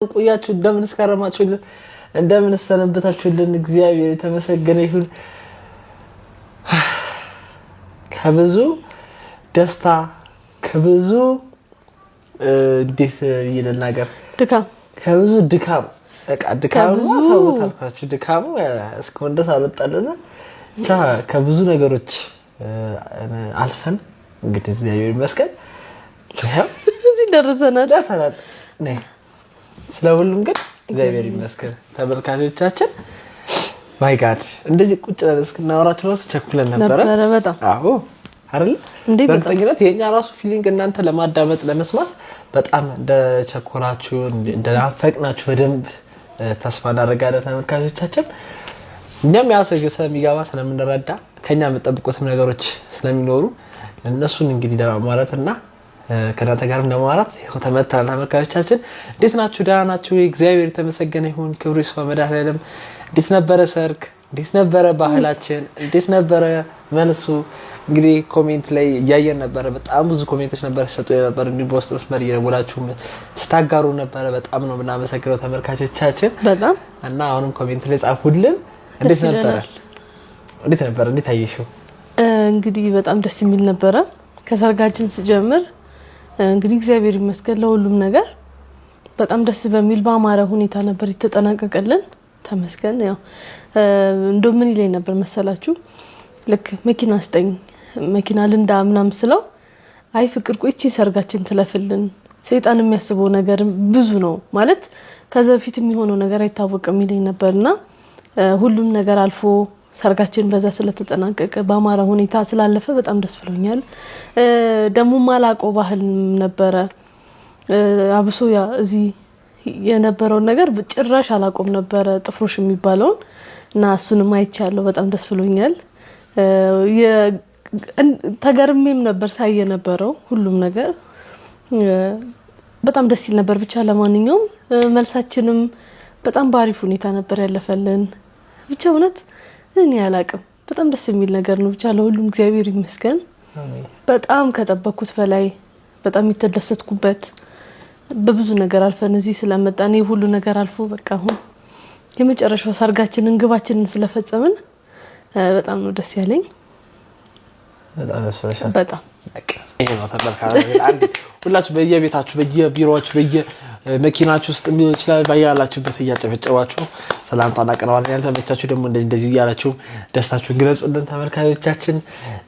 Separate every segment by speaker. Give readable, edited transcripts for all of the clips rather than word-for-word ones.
Speaker 1: ቆያችሁ እንደምን ስከረማችሁልን እንደምን ሰነበታችሁልን እግዚአብሔር የተመሰገነ ይሁን ከብዙ ደስታ ከብዙ እንዴት ይለናገር ከብዙ ድካም በቃ ድካም ታውታልካችሁ ድካም እስከወንደ ሳልወጣለና ከብዙ ነገሮች አልፈን እንግዲህ እግዚአብሔር ይመስገን
Speaker 2: እዚህ ደረሰናል
Speaker 1: ነይ ስለሁሉም ግን እግዚአብሔር ይመስገን ተመልካቾቻችን ማይ ጋድ እንደዚህ ቁጭ ብለን እስክናወራችሁ ራሱ ቸኩለን ነበር
Speaker 2: በጣም
Speaker 1: አዎ አይደል በእርግጠኝነት የኛ ራሱ ፊሊንግ እናንተ ለማዳመጥ ለመስማት በጣም እንደቸኮላችሁ እንደናፈቅናችሁ በደንብ ተስፋ እናደርጋለን ተመልካቾቻችን እኛም ያሰገሰ የሚገባ ስለምንረዳ ከኛ መጠብቁትም ነገሮች ስለሚኖሩ እነሱን እንግዲህ ለማማራትና ከናንተ ጋርም ለማማራት ተመተናል ተመልካቾቻችን እንዴት ናችሁ ደህና ናችሁ እግዚአብሔር የተመሰገነ ይሁን ክብሩ ይስፋ መድኃኔዓለም እንዴት ነበረ ሰርክ እንዴት ነበረ ባህላችን እንዴት ነበረ መልሱ እንግዲህ ኮሜንት ላይ ያየን ነበር በጣም ብዙ ኮሜንቶች ነበር ሰጡ ነበር እንዴ በውስጥ መስመር እየደወላችሁ ስታጋሩ ነበር በጣም ነው እናመሰግነው ተመልካቾቻችን
Speaker 2: በጣም
Speaker 1: እና አሁንም ኮሜንት ላይ ጻፉልን እንዴት ነበር እንዴት አየሽው
Speaker 2: እንግዲህ በጣም ደስ የሚል ነበር ከሰርጋችን ሲጀምር እንግዲህ እግዚአብሔር ይመስገን ለሁሉም ነገር በጣም ደስ በሚል ባማረ ሁኔታ ነበር የተጠናቀቀልን ተመስገን ያው እንደው ምን ይለኝ ነበር መሰላችሁ ልክ መኪና አስጠኝ መኪና ልንዳ ምናምን ስለው አይ ፍቅር ቆይቺ ሰርጋችን ትለፍልን ሰይጣን የሚያስበው ነገር ብዙ ነው ማለት ከዛ በፊት የሚሆነው ነገር አይታወቅም ይለኝ ነበርና ሁሉም ነገር አልፎ ሰርጋችን በዛ ስለተጠናቀቀ ባማረ ሁኔታ ስላለፈ በጣም ደስ ብሎኛል ደሞ ማላቆ ባህል ነበረ አብሶ ያ እዚ የነበረው ነገር በጭራሽ አላቆም ነበረ ጥፍሮሽ የሚባለው እና እሱንም አይቻለሁ በጣም ደስ ብሎኛል ተገርሜም ነበር ሳየ ነበረው ሁሉም ነገር በጣም ደስ ይል ነበር ብቻ ለማንኛውም መልሳችንም በጣም ባሪፍ ሁኔታ ነበር ያለፈልን ብቻ እውነት እኔ ያላቅም በጣም ደስ የሚል ነገር ነው ብቻ ለሁሉም እግዚአብሔር ይመስገን በጣም ከጠበቁት በላይ በጣም የተደሰትኩበት በብዙ ነገር አልፈን እዚህ ስለመጣን ሁሉ ነገር አልፎ በቃ አሁን የመጨረሻው ሰርጋችንን ግባችንን ስለፈጸምን በጣም ነው ደስ ያለኝ
Speaker 1: በጣም አስፈራሻ
Speaker 2: በጣም
Speaker 1: ይሄ ነው ተመልካቾች አንዴ ሁላችሁ በየቤታችሁ በየቢሮአችሁ በየመኪናችሁ ውስጥ ሊሆን ይችላል ባያላችሁበት እያጨበጨባችሁ ሰላም ታላቀናዋለን ያልተመቻችሁ ደግሞ እንደዚህ ያላችሁ ደስታችሁን ግለጹልን ተመልካቾቻችን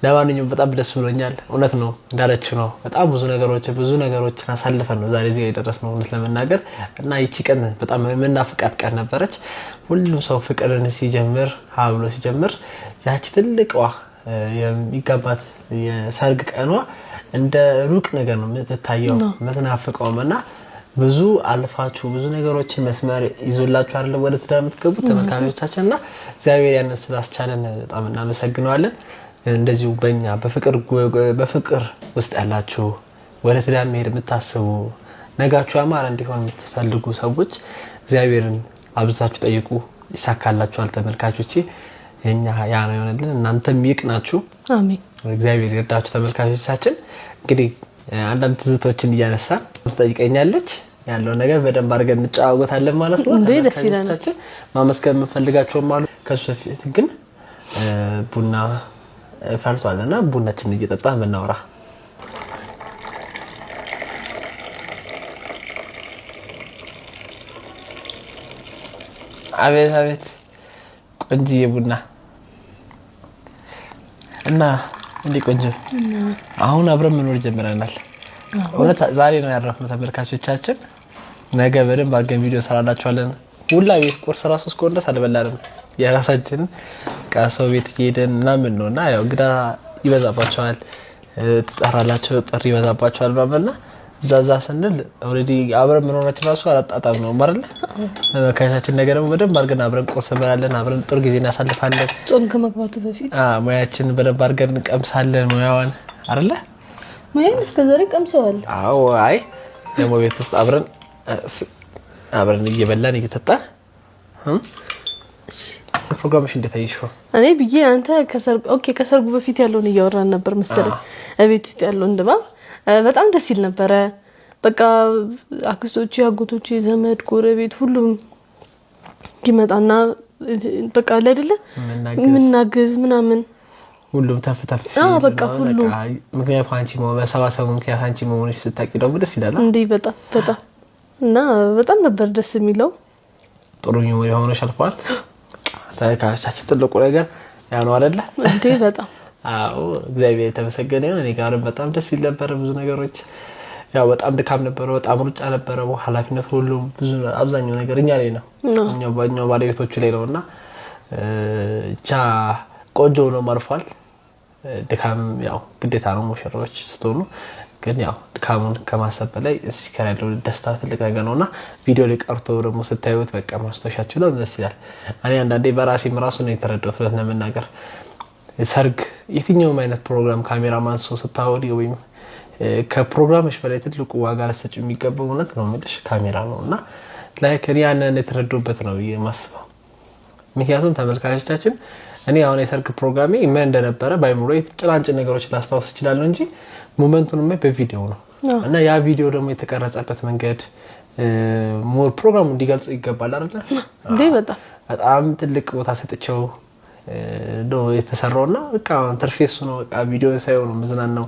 Speaker 1: ለማንኛውም በጣም ደስ ብሎኛል እውነት ነው እንዳለችሁ ነው በጣም ብዙ ነገሮችን አሳልፈን ነው ዛሬ እዚህ የደረስነው እውነት ለመናገር እና ይቺ ቀን በጣም የምናፍቃት ቀን ነበረች ሁሉም ሰው ፍቅርን ሲጀምር ሀብሎ ሲጀምር ያቺ ትልቅዋ የሚጋባት የሰርግ ቀኗ እንደ ሩቅ ነገር ነው የምትታየው መተናፈቀውና ብዙ አልፋችሁ ብዙ ነገሮችን መስመር ይዞላችሁ አይደል ወደ ትዳር የምትገቡት ተመልካቾቻችንና እግዚአብሔር ያንን ስላስቻለን በጣም እናመሰግናለን እንደዚሁ በእኛ በፍቅር ውስጥ ያላችሁ ወደ ትዳር መሄድ የምታስቡ ነጋችሁ ያማረ እንዲሆን የምትፈልጉ ሰዎች እግዚአብሔርን አብዛችሁ ጠይቁ ይሳካላችኋል ተመልካቾቼ የኛ ያ ነው የሆነልን እናንተም ይቅናችሁ
Speaker 2: አሜን
Speaker 1: እግዚአብሔር ይርዳችሁ ተመልካቾቻችን እንግዲህ አንዳንድ ትዝቶችን እያነሳን ትጠይቀኛለች ያለው ነገር በደንብ አድርገን እንጫወታለን ማለት ነው ተመልካቾቻችን ማመስገን የምፈልጋቸው ማለት ከሱ በፊት ግን ቡና ፈልቷልና ቡናችንን እየጠጣን እናወራ አቤት ቆንጆ ቡና እና እንዴ ቆንጆ አሁን አብረን መኖር ጀምረናል እውነት ዛሬ ነው ያረፍነው ተመልካቾቻችን ነገ በደንብ አድርገን ቪዲዮ ሰራላችኋለን ሁላ ቤት ቁርስ ራሱ እስከሆነ ሳልበላንም የራሳችንን ከሰው ቤት ሄደን ምናምን ነውና ያው ግዳ ይበዛባቸዋል ተጣራላቸው ጥሪ ይበዛባቸዋል ባበልና ዛዛ ስንል ኦሬዲ አብረን መኖራችን ራሱ አጣጣም ነው ማለት ተመልካቾቻችን ነገ ደግሞ በደንብ አድርገን አብረን ቁርስ እንበላለን አብረን ጥሩ ጊዜ እናሳልፋለን
Speaker 2: ጾም ከመግባቱ በፊት
Speaker 1: ሙያችን በደንብ አድርገን እንቀምሳለን ሙያዋን አይደለ
Speaker 2: ሙያን እስከዛሬ ቀምሰዋል
Speaker 1: አዎ አይ ደግሞ ቤት ውስጥ አብረን እየበላን እየተጣን ፕሮግራምሽ እንዴት አይሽው
Speaker 2: እኔ ብዬ አንተ ከሰርጉ በፊት ያለውን እያወራን ነበር መሰለኝ እቤት ውስጥ ያለው እንደባ በጣም ደስ ይል ነበር በቃ አክስቶቼ፣ አጎቶቼ፣ ዘመድ፣ ጎረቤት ሁሉም ይመጣና በቃ አይደለ ምናገዝ ምናምን ሁሉም
Speaker 1: ተፍተፍ ሲል
Speaker 2: በቃ ሁሉም
Speaker 1: ምክንያቱም አንቺ መሰባሰቡ ምክንያት አንቺ መሆንሽ ስታቂ ደግሞ ደስ ይላል
Speaker 2: እንዴ በጣም እና በጣም ነበር ደስ የሚለው።
Speaker 1: ጥሩ ሜሞሪ ሆኖ ሸልፏል። ተካቻችን ትልቁ ነገር ያ ነው አይደለ
Speaker 2: እንዴ በጣም
Speaker 1: አዎ እግዚአብሔር የተመሰገነ ይሁን። እኔ ጋርም በጣም ደስ ይል ነበር። ብዙ ነገሮች ያው በጣም ድካም ነበር፣ በጣም ሩጫ ነበር፣ ኃላፊነት ሁሉም ብዙ አብዛኛው ነገር እኛ ላይ ነው እኛው ባለቤቶቹ ላይ ነውና ቻ ቆንጆ ነው ማርፏል። ድካም ያው ግዴታ ነው ሙሽራዎች ስትሆኑ፣ ግን ያው ድካሙን ከማሰብ በላይ እዚህ ጋር ያለው ደስታ ትልቅ ነገር ነውና ቪዲዮ ላይ ቀርቶ ደግሞ ስታዩት በቃ ማስተሻችሁ ነው ደስ ይላል። እኔ አንዳንዴ በራሴም ራሱ ነው የተረዳሁት ለነመናገር ሰርግ የትኛውም አይነት ፕሮግራም ካሜራማን ሰው ስታወሪ ወይም ከፕሮግራምሽ በላይ ትልቁ ዋጋ ለሰጭ የሚገባው እውነት ነው የምልሽ ካሜራ ነውና ላይክ እኔ ያንን የተረዳሁበት ነው የማስበው። ምክንያቱም ተመልካቾቻችን እኔ አሁን የሰርግ ፕሮግራሜ ምን እንደነበረ ባይሙሮይ ጭላንጭል ነገሮች ላስታውስ እችላለሁ እንጂ ሞመንቱን በቪዲዮ ነው እና ያ ቪዲዮ ደግሞ የተቀረጸበት መንገድ ሞር ፕሮግራሙ እንዲገልጽ ይገባል አይደል
Speaker 2: እንዴ
Speaker 1: በጣም ትልቅ ቦታ ሰጥቼው ነው የተሰራውና በቃ ኢንተርፌሱ ነው በቃ ቪዲዮ ሳይሆን ነው መዝናናው